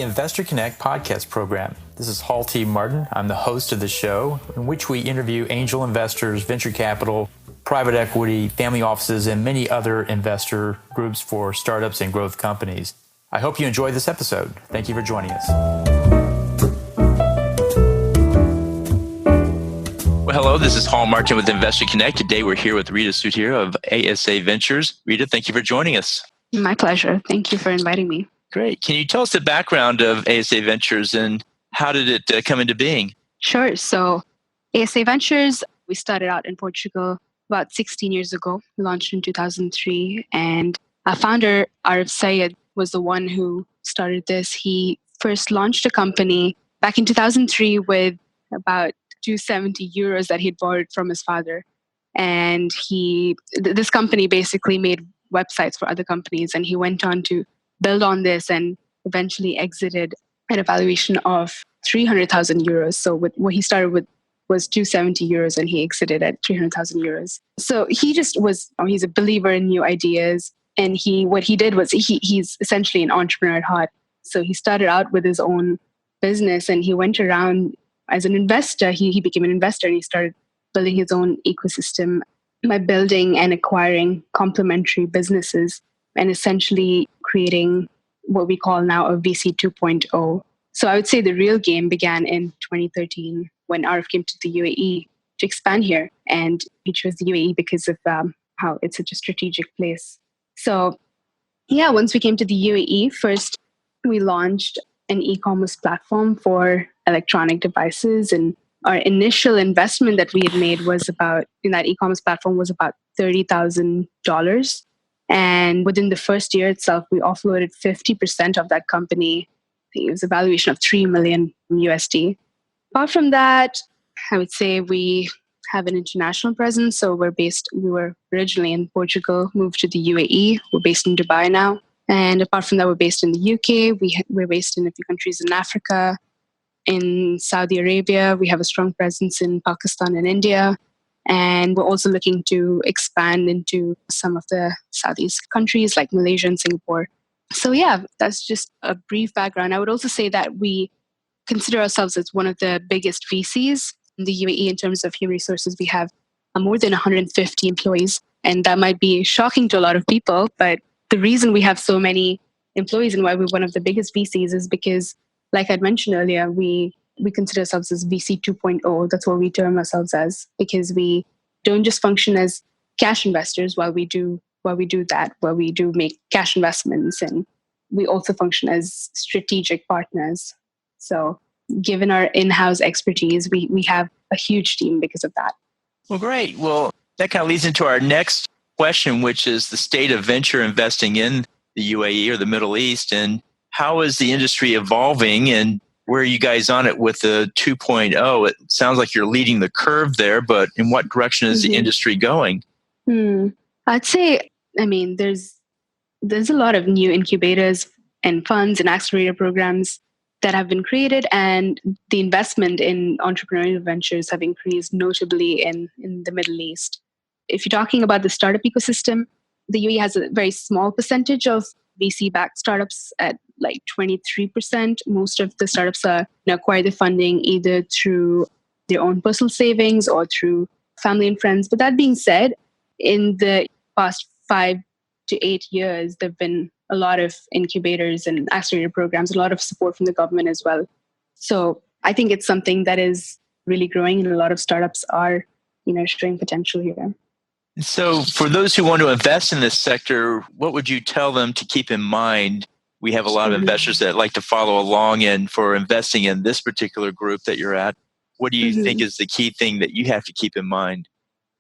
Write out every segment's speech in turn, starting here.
Investor Connect podcast program. This is Hall T. Martin. I'm the host of the show, in which we interview angel investors, venture capital, private equity, family offices, and many other investor groups for startups and growth companies. I hope you enjoy this episode. Thank you for joining us. Well, hello, this is Hall Martin with Investor Connect. Today we're here with Rita Sudheer of Asa Ventures. Rita, thank you for joining us. My pleasure. Thank you for inviting me. Great. Can you tell us the background of Asa Ventures and how did it come into being? Sure. So Asa Ventures, we started out in Portugal about 16 years ago, launched in 2003. And our founder, Arif Saiyad, was the one who started this. He first launched a company back in 2003 with about 270 euros that he'd borrowed from his father. And this company basically made websites for other companies. And he went on to build on this and eventually exited at a valuation of 300,000 euros. So what he started with was 270 euros and he exited at 300,000 euros. So he's a believer in new ideas. And what he did was he's essentially an entrepreneur at heart. So he started out with his own business and he went around as an investor. He became an investor and he started building his own ecosystem by building and acquiring complementary businesses and essentially creating what we call now a VC 2.0. So I would say the real game began in 2013 when Arif came to the UAE to expand here. And he chose the UAE because of how it's such a strategic place. So yeah, once we came to the UAE, first we launched an e-commerce platform for electronic devices. And our initial investment that we had made in that e-commerce platform was about $30,000. And within the first year itself, we offloaded 50% of that company. I think it was a valuation of $3 million USD. Apart from that, I would say we have an international presence. So we were originally in Portugal, moved to the UAE. We're based in Dubai now. And apart from that, we're based in the UK. We're based in a few countries in Africa. In Saudi Arabia, we have a strong presence in Pakistan and India. And we're also looking to expand into some of the Southeast countries like Malaysia and Singapore. So yeah, that's just a brief background. I would also say that we consider ourselves as one of the biggest VCs in the UAE in terms of human resources. We have more than 150 employees. And that might be shocking to a lot of people. But the reason we have so many employees and why we're one of the biggest VCs is because, like I'd mentioned earlier, we consider ourselves as VC 2.0. That's what we term ourselves as, because we don't just function as cash investors while we do make cash investments, and we also function as strategic partners. So given our in-house expertise, we have a huge team because of that. Well, great. Well, that kind of leads into our next question, which is the state of venture investing in the UAE or the Middle East, and how is the industry evolving and where are you guys on it with the 2.0? It sounds like you're leading the curve there, but in what direction is the industry going? I'd say, there's a lot of new incubators and funds and accelerator programs that have been created, and the investment in entrepreneurial ventures have increased notably in the Middle East. If you're talking about the startup ecosystem, the UAE has a very small percentage of VC-backed startups at like 23%. Most of the startups acquire the funding either through their own personal savings or through family and friends. But that being said, in the past 5 to 8 years, there have been a lot of incubators and accelerator programs, a lot of support from the government as well. So I think it's something that is really growing, and a lot of startups are, showing potential here. So for those who want to invest in this sector, what would you tell them to keep in mind? We have a lot of investors that like to follow along, and for investing in this particular group that you're at, what do you think is the key thing that you have to keep in mind?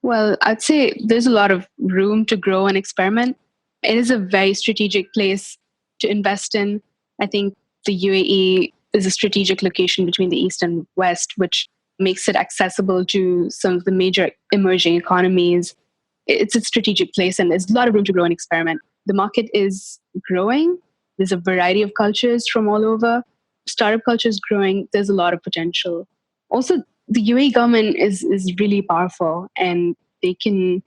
Well, I'd say there's a lot of room to grow and experiment. It is a very strategic place to invest in. I think the UAE is a strategic location between the East and West, which makes it accessible to some of the major emerging economies. It's a strategic place and there's a lot of room to grow and experiment. The market is growing. There's a variety of cultures from all over. Startup culture is growing. There's a lot of potential. Also, the UAE government is really powerful, and they can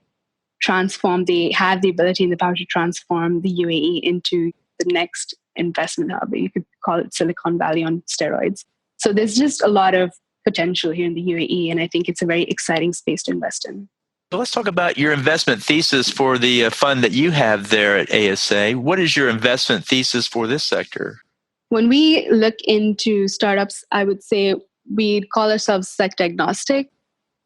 transform. They have the ability and the power to transform the UAE into the next investment hub. You could call it Silicon Valley on steroids. So there's just a lot of potential here in the UAE, and I think it's a very exciting space to invest in. So let's talk about your investment thesis for the fund that you have there at ASA. What is your investment thesis for this sector? When we look into startups, I would say we call ourselves sector agnostic.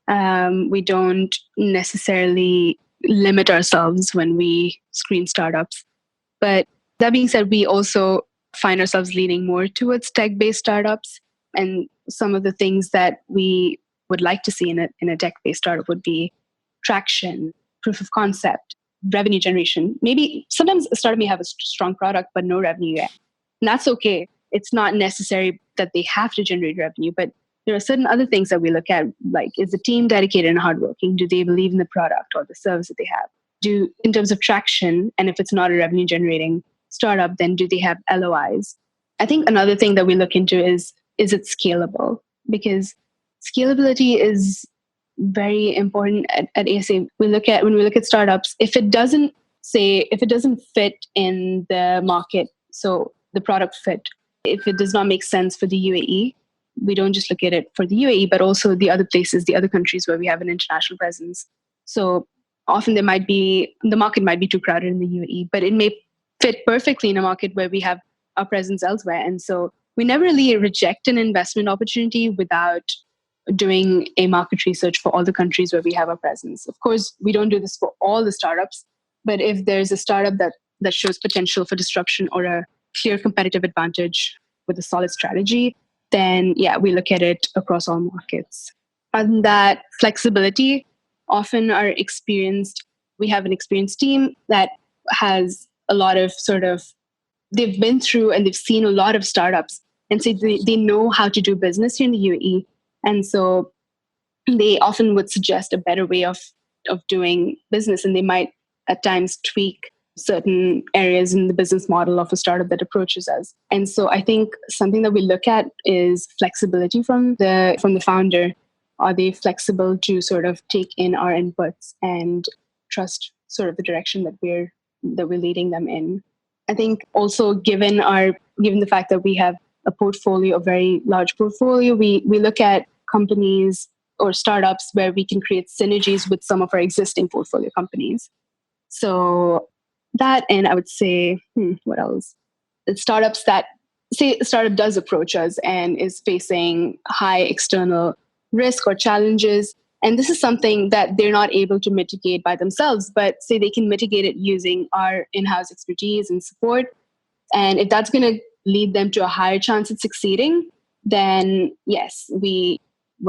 We don't necessarily limit ourselves when we screen startups. But that being said, we also find ourselves leaning more towards tech-based startups. And some of the things that we would like to see in a tech-based startup would be traction, proof of concept, revenue generation. Maybe sometimes a startup may have a strong product, but no revenue yet. And that's okay. It's not necessary that they have to generate revenue, but there are certain other things that we look at, like is the team dedicated and hardworking? Do they believe in the product or the service that they have? In terms of traction, and if it's not a revenue generating startup, then do they have LOIs? I think another thing that we look into is it scalable? Because scalability is very important at ASA. When we look at startups, if it doesn't fit in the market, so the product fit, if it does not make sense for the UAE, we don't just look at it for the UAE, but also the other places, the other countries where we have an international presence. So often the market might be too crowded in the UAE, but it may fit perfectly in a market where we have our presence elsewhere. And so we never really reject an investment opportunity without doing a market research for all the countries where we have our presence. Of course, we don't do this for all the startups, but if there's a startup that shows potential for disruption or a clear competitive advantage with a solid strategy, then yeah, we look at it across all markets. Other than that, flexibility, often we have an experienced team that has a lot of they've been through and they've seen a lot of startups. And so they know how to do business here in the UAE. And so they often would suggest a better way of doing business. And they might at times tweak certain areas in the business model of a startup that approaches us. And so I think something that we look at is flexibility from the founder. Are they flexible to sort of take in our inputs and trust sort of the direction that we're leading them in? I think also given the fact that we have a very large portfolio, we look at companies or startups where we can create synergies with some of our existing portfolio companies. So that, and I would say, what else? It's startups that, say a startup does approach us and is facing high external risk or challenges, and this is something that they're not able to mitigate by themselves, but say they can mitigate it using our in-house expertise and support. And if that's going to lead them to a higher chance at succeeding, then yes, we're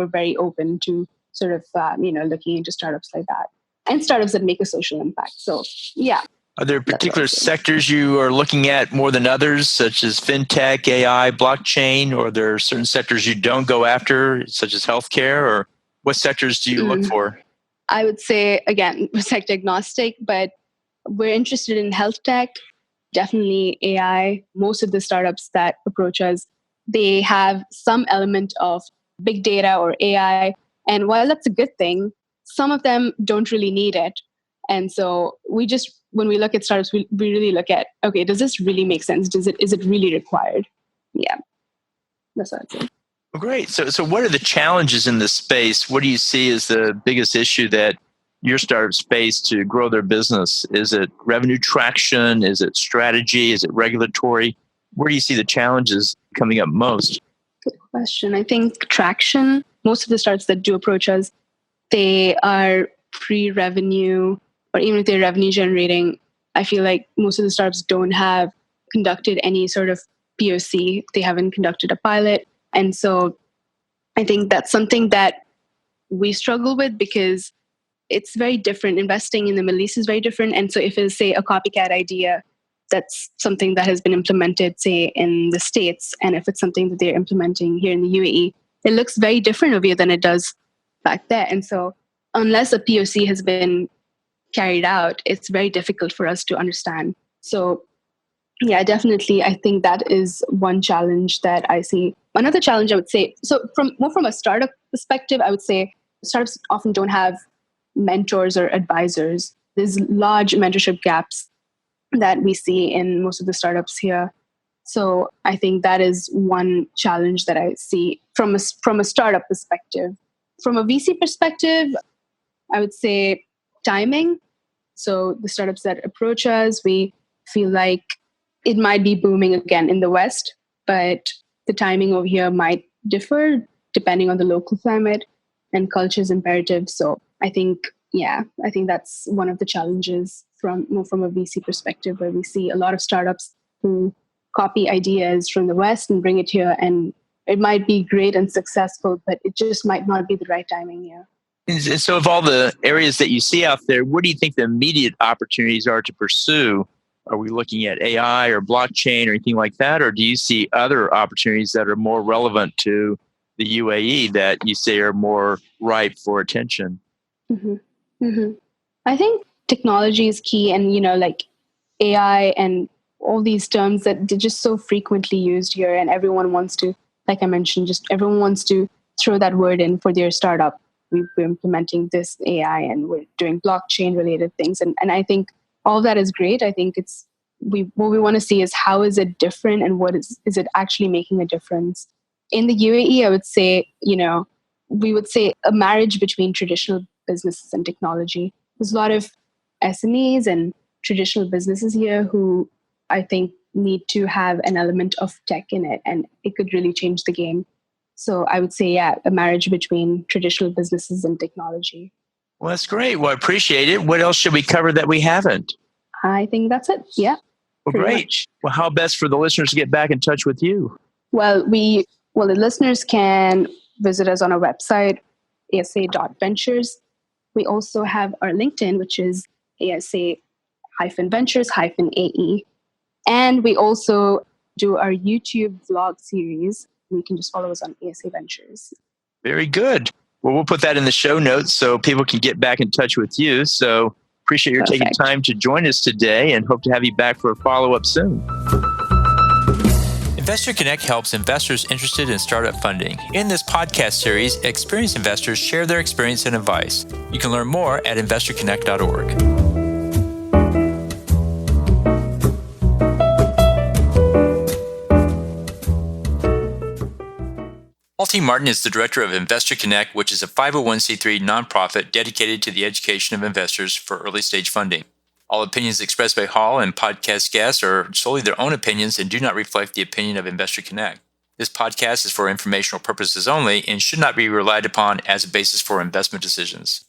very open to sort of, looking into startups like that and startups that make a social impact. So yeah. Are there particular sectors you are looking at more than others, such as fintech, AI, blockchain, or are there certain sectors you don't go after, such as healthcare, or what sectors do you look for? I would say, again, we're sector agnostic, but we're interested in health tech, definitely AI. Most of the startups that approach us, they have some element of big data or AI. And while that's a good thing, some of them don't really need it. And so when we look at startups, we really look at, okay, does this really make sense? Is it really required? Yeah, that's what I'd say. Well, great. So what are the challenges in this space? What do you see as the biggest issue that your startups face to grow their business? Is it revenue traction? Is it strategy? Is it regulatory? Where do you see the challenges coming up most? Good question. I think traction, most of the startups that do approach us, they are pre-revenue, or even if they're revenue generating, I feel like most of the startups don't have conducted any sort of POC. They haven't conducted a pilot. And so I think that's something that we struggle with because it's very different. Investing in the Middle East is very different. And so if it's, say, a copycat idea, that's something that has been implemented, say, in the States, and if it's something that they're implementing here in the UAE, it looks very different over here than it does back there. And so unless a POC has been carried out, it's very difficult for us to understand. So yeah, definitely, I think that is one challenge that I see. Another challenge I would say, so from a startup perspective, I would say startups often don't have mentors or advisors. There's large mentorship gaps that we see in most of the startups here. So I think that is one challenge that I see from a startup perspective. From a VC perspective, I would say timing. So the startups that approach us, we feel like it might be booming again in the West, but the timing over here might differ depending on the local climate and culture's imperatives. So I think that's one of the challenges from a VC perspective, where we see a lot of startups who copy ideas from the West and bring it here, and it might be great and successful, but it just might not be the right timing here. And so, of all the areas that you see out there, what do you think the immediate opportunities are to pursue? Are we looking at AI or blockchain or anything like that? Or do you see other opportunities that are more relevant to the UAE that you say are more ripe for attention? Mm-hmm. Mm-hmm. I think technology is key, and like AI and all these terms that they're just so frequently used here, and everyone wants to, like I mentioned, just everyone wants to throw that word in for their startup. We're implementing this AI and we're doing blockchain related things, and I think all of that is great. I think what we want to see is how is it different, and what is it actually making a difference. In the UAE, I would say, we would say a marriage between traditional businesses and technology. There's a lot of SMEs and traditional businesses here who I think need to have an element of tech in it, and it could really change the game. So I would say, a marriage between traditional businesses and technology. Well, that's great. Well, I appreciate it. What else should we cover that we haven't? I think that's it. Yeah. Well, great. Much. Well, how best for the listeners to get back in touch with you? Well, the listeners can visit us on our website, asa.ventures. We also have our LinkedIn, which is asa-ventures-AE. And we also do our YouTube vlog series. You can just follow us on ASA Ventures. Very good. Well, we'll put that in the show notes so people can get back in touch with you. So appreciate your taking time to join us today, and hope to have you back for a follow-up soon. Investor Connect helps investors interested in startup funding. In this podcast series, experienced investors share their experience and advice. You can learn more at investorconnect.org. Paul T. Martin is the director of Investor Connect, which is a 501c3 nonprofit dedicated to the education of investors for early-stage funding. All opinions expressed by Hall and podcast guests are solely their own opinions and do not reflect the opinion of Investor Connect. This podcast is for informational purposes only and should not be relied upon as a basis for investment decisions.